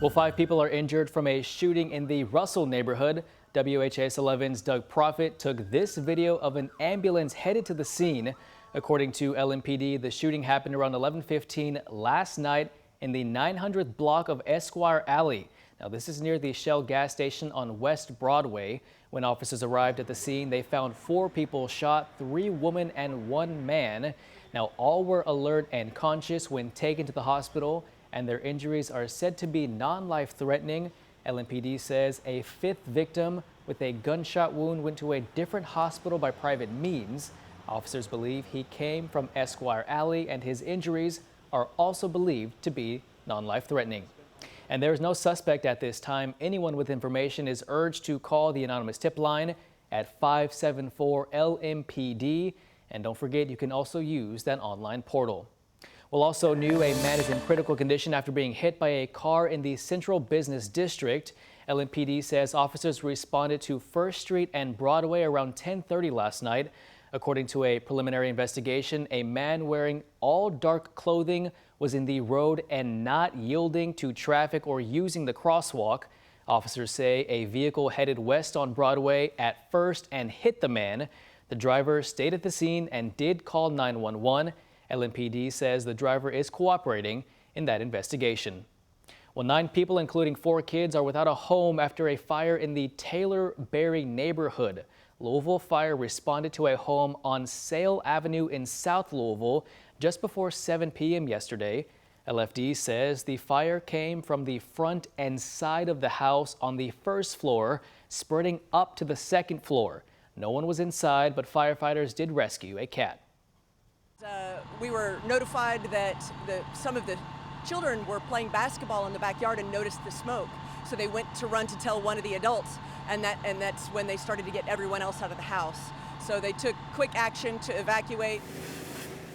Well, 5 people are injured from a shooting in the Russell neighborhood. WHAS11's Doug Profit took this video of an ambulance headed to the scene. According to LMPD, the shooting happened around 11:15 last night in the 900th block of Esquire Alley. Now, this is near the Shell gas station on West Broadway. When officers arrived at the scene, they found 4 people shot, 3 women and 1 man. Now, all were alert and conscious when taken to the hospital, and their injuries are said to be non-life-threatening. LMPD says a 5th victim with a gunshot wound went to a different hospital by private means. Officers believe he came from Esquire Alley, and his injuries are also believed to be non-life-threatening. And there is no suspect at this time. Anyone with information is urged to call the anonymous tip line at 574-LMPD. And don't forget, you can also use that online portal. Well, also new, a man is in critical condition after being hit by a car in the Central Business District. LMPD says officers responded to 1st Street and Broadway around 10:30 last night. According to a preliminary investigation, a man wearing all dark clothing was in the road and not yielding to traffic or using the crosswalk. Officers say a vehicle headed west on Broadway at first and hit the man. The driver stayed at the scene and did call 911. LMPD says the driver is cooperating in that investigation. Well, 9 people, including 4 kids, are without a home after a fire in the Taylor-Berry neighborhood. Louisville Fire responded to a home on Sale Avenue in South Louisville just before 7 p.m. yesterday. LFD says the fire came from the front and side of the house on the 1st floor, spreading up to the 2nd floor. No one was inside, but firefighters did rescue a cat. We were notified that some of the children were playing basketball in the backyard and noticed the smoke. So they went to run to tell one of the adults, and that's when they started to get everyone else out of the house. So they took quick action to evacuate.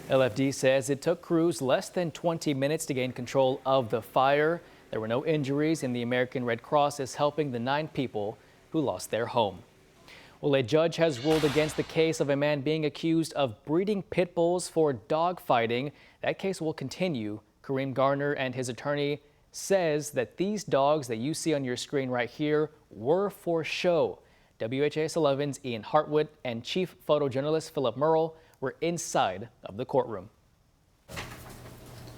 LFD says it took crews less than 20 minutes to gain control of the fire. There were no injuries, and the American Red Cross is helping the 9 people who lost their home. Well, a judge has ruled against the case of a man being accused of breeding pit bulls for dog fighting. That case will continue. Kareem Garner and his attorney says that these dogs that you see on your screen right here were for show. WHAS11's Ian Hartwood and chief photojournalist Philip Merle were inside of the courtroom.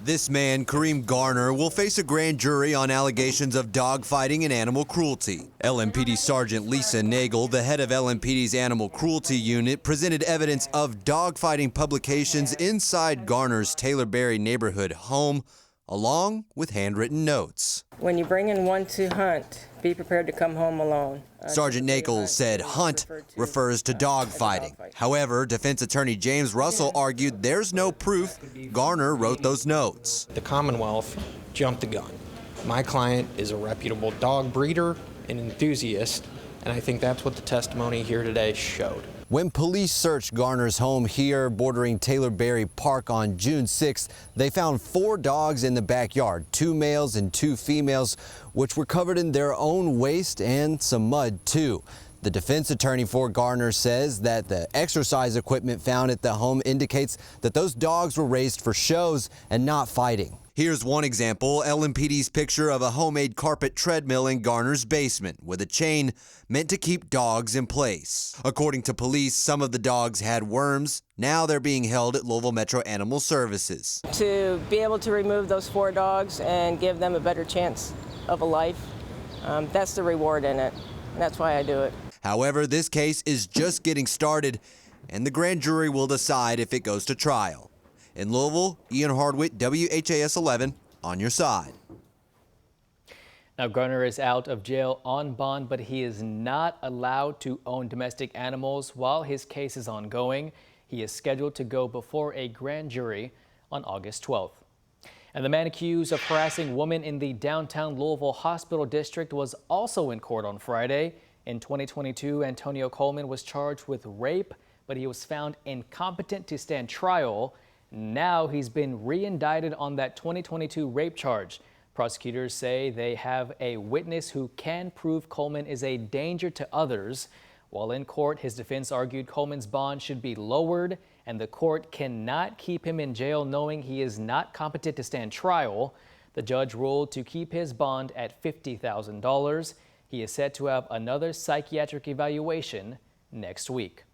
This man, Kareem Garner, will face a grand jury on allegations of dogfighting and animal cruelty. LMPD Sergeant Lisa Nagel, the head of LMPD's Animal Cruelty Unit, presented evidence of dogfighting publications inside Garner's Taylor-Berry neighborhood home, along with handwritten notes. When you bring in one to hunt, be prepared to come home alone. Sergeant Nagel said hunt refers to dog fighting. However, defense attorney James Russell argued there's no proof Garner wrote those notes. The Commonwealth jumped the gun. My client is a reputable dog breeder and enthusiast, and I think that's what the testimony here today showed. When police searched Garner's home here bordering Taylor-Berry Park on June 6th, they found 4 dogs in the backyard, 2 males and 2 females, which were covered in their own waste and some mud too. The defense attorney for Garner says that the exercise equipment found at the home indicates that those dogs were raised for shows and not fighting. Here's one example, LMPD's picture of a homemade carpet treadmill in Garner's basement with a chain meant to keep dogs in place. According to police, some of the dogs had worms. Now they're being held at Louisville Metro Animal Services. To be able to remove those 4 dogs and give them a better chance of a life, that's the reward in it. And that's why I do it. However, this case is just getting started, and the grand jury will decide if it goes to trial. In Louisville, Ian Hardwick, WHAS11, on your side. Now, Garner is out of jail on bond, but he is not allowed to own domestic animals while his case is ongoing. He is scheduled to go before a grand jury on August 12th. And the man accused of harassing women in the downtown Louisville Hospital District was also in court on Friday. In 2022, Antonio Coleman was charged with rape, but he was found incompetent to stand trial. Now he's been re-indicted on that 2022 rape charge. Prosecutors say they have a witness who can prove Coleman is a danger to others. While in court, his defense argued Coleman's bond should be lowered and the court cannot keep him in jail knowing he is not competent to stand trial. The judge ruled to keep his bond at $50,000. He is set to have another psychiatric evaluation next week.